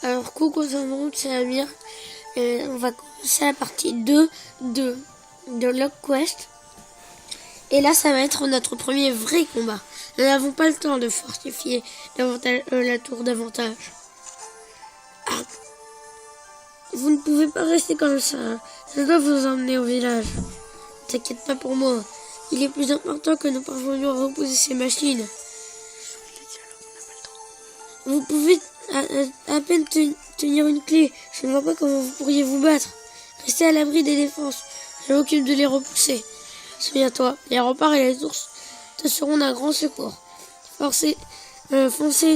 Alors coucou tout le monde, c'est Amir. Et on va commencer la partie 2 de Log Quest. Et là ça va être notre premier vrai combat. Nous n'avons pas le temps de fortifier la tour davantage. Ah. Vous ne pouvez pas rester comme ça. Je dois vous emmener au village. Ne t'inquiète pas pour moi. Il est plus important que nous parvenions à reposer ces machines. Vous pouvez à peine tenir une clé. Je ne vois pas comment vous pourriez vous battre. Restez à l'abri des défenses. Je m'occupe de les repousser. Souviens-toi, les remparts et les ours te seront d'un grand secours. Foncer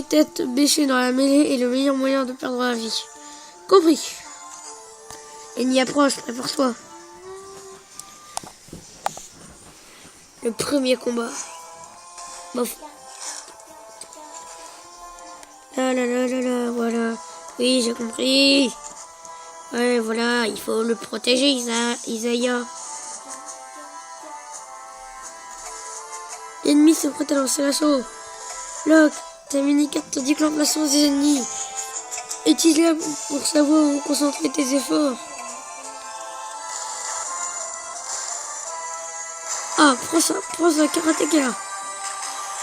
tête bêchée dans la mêlée est le meilleur moyen de perdre la vie. Compris. Ennemi approche, prépare-toi. Le premier combat. Bof. Là, voilà. Oui, j'ai compris. Ouais, voilà, il faut le protéger, Isaiah. L'ennemi se prête à lancer l'assaut. Locke, ta mini-carte te dit que l'emplacement des ennemis. Utilise-la pour savoir où concentrer tes efforts. Ah, prends ça, karatéka là.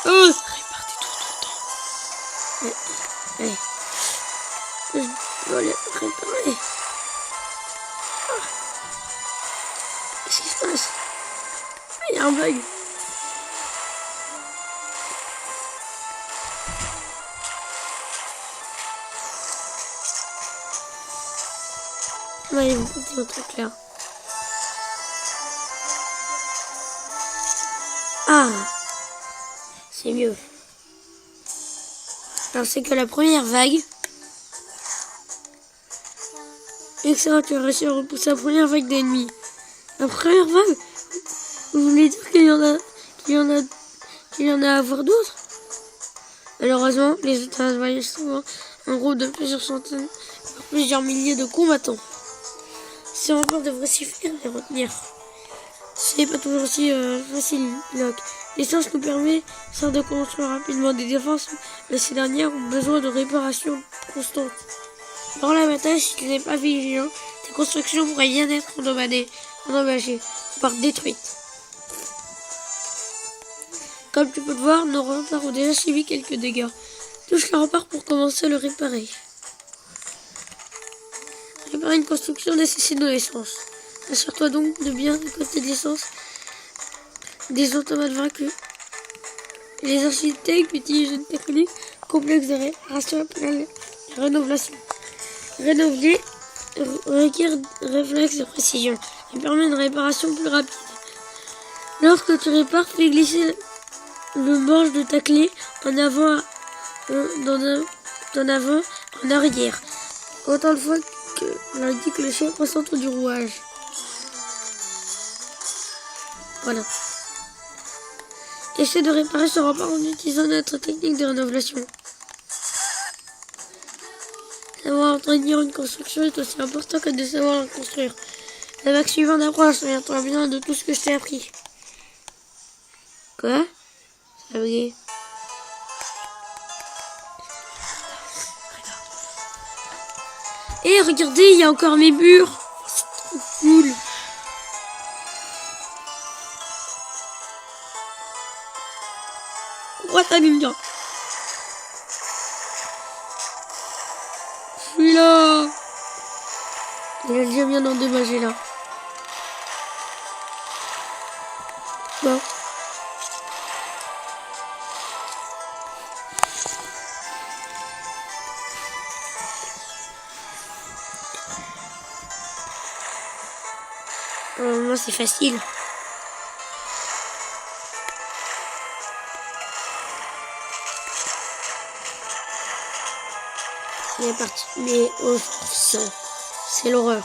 Oh, répartis tout le temps. Ouais. Je dois les réparer. Qu'est-ce qui se passe? Il y a un bug. Ouais, c'est un truc là. Ah, c'est mieux. Alors c'est que la première vague. Excellent, tu as réussi à repousser la première vague d'ennemis. La première vague? Vous voulez dire qu'il y en a à voir d'autres? Malheureusement, les autres envoyaient souvent un groupe de plusieurs centaines, plusieurs milliers de combattants. Ces remparts devraient suffire à les retenir. Ce n'est pas toujours aussi facile, Locke. L'essence nous permet certes de construire rapidement des défenses, mais ces dernières ont besoin de réparations constantes. Dans la bataille, si tu n'es pas vigilant, tes constructions pourraient bien être endommagées, voire détruites. Comme tu peux le voir, nos remparts ont déjà subi quelques dégâts. Touche le rempart pour commencer à le réparer. Réparer une construction nécessite de l'essence. Assure-toi donc de bien récolter de l'essence des automates vaincus. Les architectes utilisent une technique complexe de réparation appelée la rénovation. Rénover requiert réflexe de précision et permet une réparation plus rapide. Lorsque tu répares, fais glisser le manche de ta clé en avant, en arrière, autant de fois que l'indique le chef au centre du rouage. Voilà. Essaie de réparer ce rempart en utilisant notre technique de rénovation. Savoir entretenir une construction est aussi important que de savoir la construire. La vague suivante approche, souviens-toi bien de tout ce que je t'ai appris. Quoi? Ça a bugué. Et regardez, il y a encore mes murs. C'est trop cool. What a ninja. Je suis là. Il a déjà bien endommagé là. Bon. Moi c'est facile. C'est parti. Mais oh, c'est l'horreur.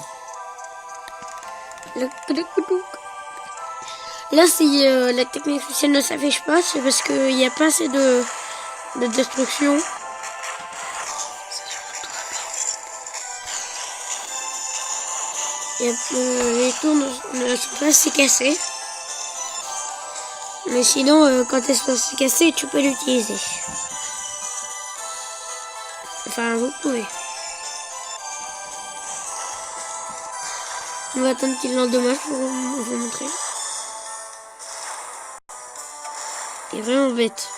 Là, si la technique spéciale ne s'affiche pas, c'est parce qu'il n'y a pas assez de destruction. Les tours ne sont pas assez cassées. Mais sinon, quand elles sont assez cassées, tu peux l'utiliser. Enfin, vous pouvez. On va attendre qu'il l'endommage pour vous montrer. Il est vraiment bête.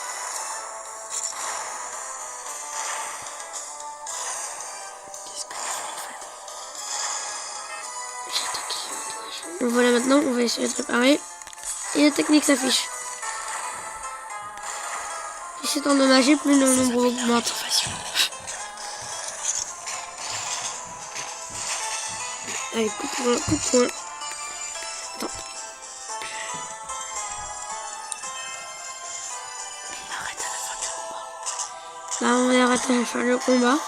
Qu'est-ce que j'ai fait? Donc voilà, maintenant on va essayer de réparer. Et la technique s'affiche. Plus c'est endommagé, plus le nombre augmente. Allez, coup de poing, coup de poing. Attends. Il arrête à la fin du combat. Là, on arrête à la fin du combat.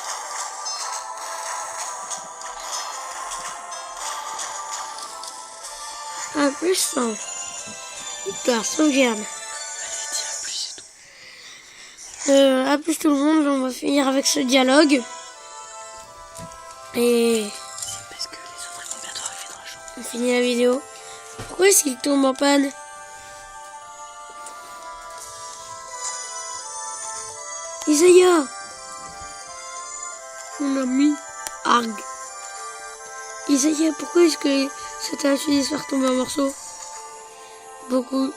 Ah, plus 100. Victoire, sauvegarde. Allez, dis à plus, c'est tout. À plus tout le monde, on va finir avec ce dialogue. Et C'est parce que les autres vont bientôt arriver dans la chambre. on finit la vidéo. Pourquoi est-ce qu'il tombe en panne? Isaiah, mon ami, arg. Isaiah, pourquoi est-ce que cette finisseur tombe en morceaux? Beaucoup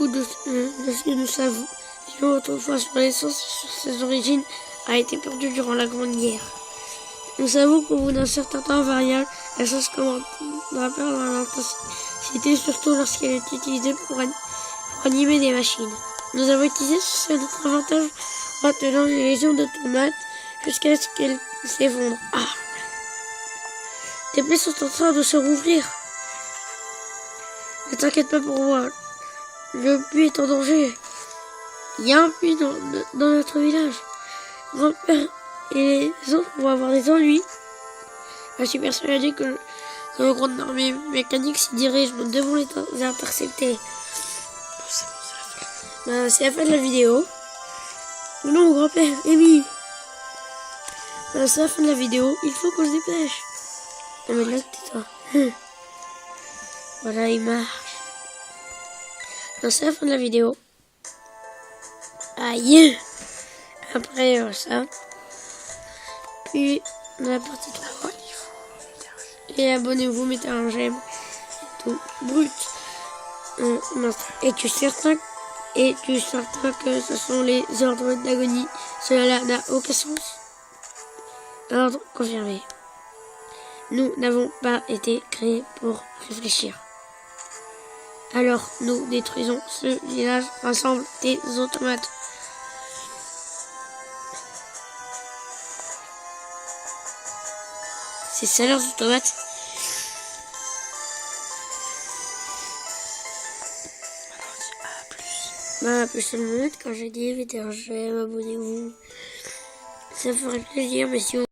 de ce que nous savions autrefois sur l'essence, sur ses origines, a été perdu durant la Grande Guerre. Nous savons qu'au bout d'un certain temps variable, la sauce commence à perdre en intensité, surtout lorsqu'elle est utilisée pour animer des machines. Nous avons utilisé ceci à notre avantage en tenant une légion de tomates jusqu'à ce qu'elle s'effondre. Ah! Tes plaies sont en train de se rouvrir. Ne t'inquiète pas pour moi. Le puits est en danger. Il y a un puits dans notre village. Grand-père et les autres vont avoir des ennuis. Je suis persuadé que le grande armée mécanique s'y dirige. Nous devons les intercepter. Bon, c'est bon, c'est la fin. C'est la fin de la vidéo. Non, grand-père, Amy. C'est la fin de la vidéo. Il faut qu'on se dépêche. Non, mais là, tais-toi. Voilà, il marche. C'est la fin de la vidéo. Aïe. Après ça. Puis, dans la partie 3. Et abonnez-vous, mettez un j'aime. Tout brut. Es-tu certain que ce sont les ordres d'agonie? Cela n'a aucun sens. Ordre confirmé. Nous n'avons pas été créés pour réfléchir. Alors nous détruisons ce village, rassemble des automates. C'est ça leurs automates? Alors, dis à plus. Plus tout le monde, quand j'ai dit mettez un j'aime, abonnez-vous. Ça ferait plaisir, mais si vous